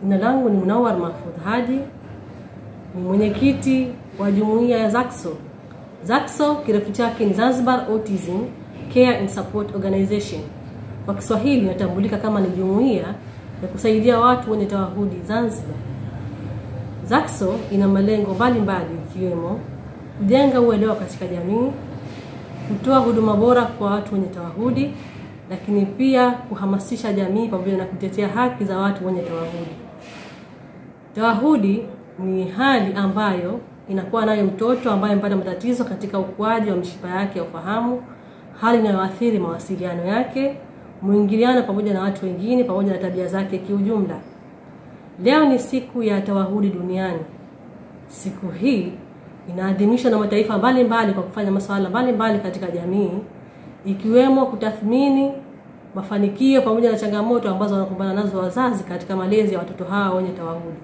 Jina langu ni Munawar Mahfudh Haji, ni mwenyekiti wa jumuiya ya ZACSO. ZACSO kirefu chake ni Zanzibar Autism Care and Support Organization. Kwa Kiswahili inatambulika kama ni jumuiya ya kusaidia watu wenye tawahudi Zanzibar. ZACSO ina malengo mbalimbali ikiwemo kujenga uelewa katika jamii, kutoa huduma bora kwa watu wenye tawahudi, lakini pia kuhamasisha jamii pamoja na kutetea haki za watu wenye tawahudi. Tawahudi ni hali ambayo inakuwa nayo mtoto ambaye amepata matatizo katika ukuaji wa mishipa yake ya ufahamu, hali inayoathiri mawasiliano yake, muingiliano pamoja na watu wengine pamoja na tabia zake kiujumla. Leo ni siku ya tawahudi duniani. Siku hii inaadhimishwa na mataifa mbalimbali kwa kufanya masuala mbalimbali katika jamii, ikiwemo kutathmini mafanikio pamoja na changamoto ambazo wanakumbana nazo wazazi katika malezi ya watoto hao wenye tawahudi.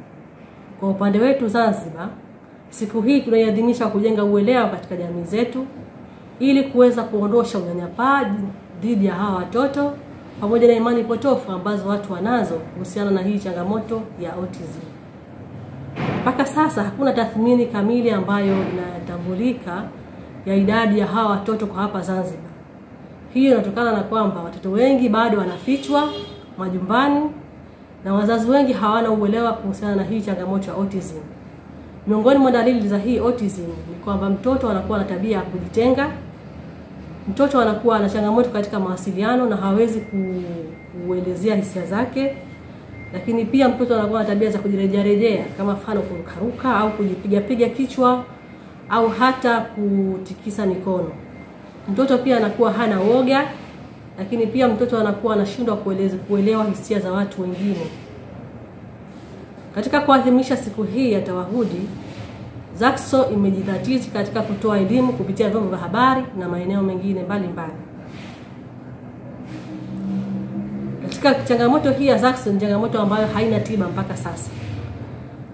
Kwa upande wetu Zanzibar, siku hii tunaiadhimisha kujenga uelewa katika jamii zetu ili kuweza kuondosha unyanyapaa dhidi ya hawa watoto pamoja na imani potofu ambazo watu wanazo kuhusiana na hii changamoto ya autism. Mpaka sasa hakuna tathmini kamili ambayo inatambulika ya idadi ya hawa watoto kwa hapa Zanzibar. Hii inatokana na kwamba watoto wengi bado wanafichwa majumbani na wazazi wengi hawana uelewa kuhusiana na hii changamoto ya autism. Miongoni mwa dalili za hii autism ni kwamba mtoto anakuwa na tabia ya kujitenga, mtoto anakuwa na changamoto katika mawasiliano na hawezi kuelezea hisia zake, lakini pia mtoto anakuwa na tabia za kujirejea kama mfano kurukaruka au kujipiga kichwa au hata kutikisa mikono. Mtoto pia anakuwa hana woga, lakini pia mtoto anakuwa anashindwa kuelewa hisia za watu wengine. Katika kuadhimisha siku hii ya tawahudi, ZACSO imejidhatiti katika kutoa elimu kupitia vyombo vya habari na maeneo mengine mbalimbali. Katika changamoto hii ya ZACSO ni changamoto ambayo haina tiba mpaka sasa.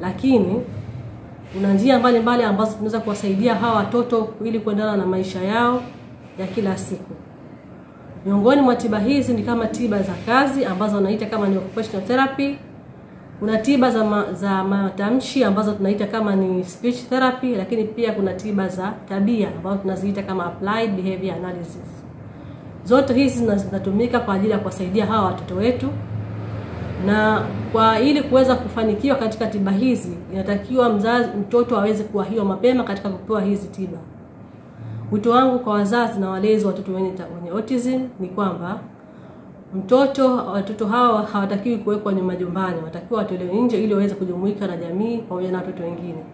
Lakini kuna njia mbalimbali ambazo tunaweza kuwasaidia hawa watoto ili kuendana na maisha yao ya kila siku. Miongoni mwa tiba hizi ni kama tiba za kazi ambazo wanaita kama ni occupational therapy. Kuna tiba za matamshi ambazo tunaita kama ni speech therapy, lakini pia kuna tiba za tabia ambazo tunaziita kama applied behavior analysis. Zote hizi zinatumika kwa ajili ya kuwasaidia hawa watoto wetu, na kwa ili kuweza kufanikiwa katika tiba hizi inatakiwa mtoto aweze kuwahiwa mapema katika kupewa hizi tiba. Wito wangu kwa wazazi na walezi watoto wenye autism ni kwamba watoto hawa hawatakiwi kuwekwa nyumbani, watakiwa watolewe nje ili waweze kujumuika na jamii pamoja na watoto wengine.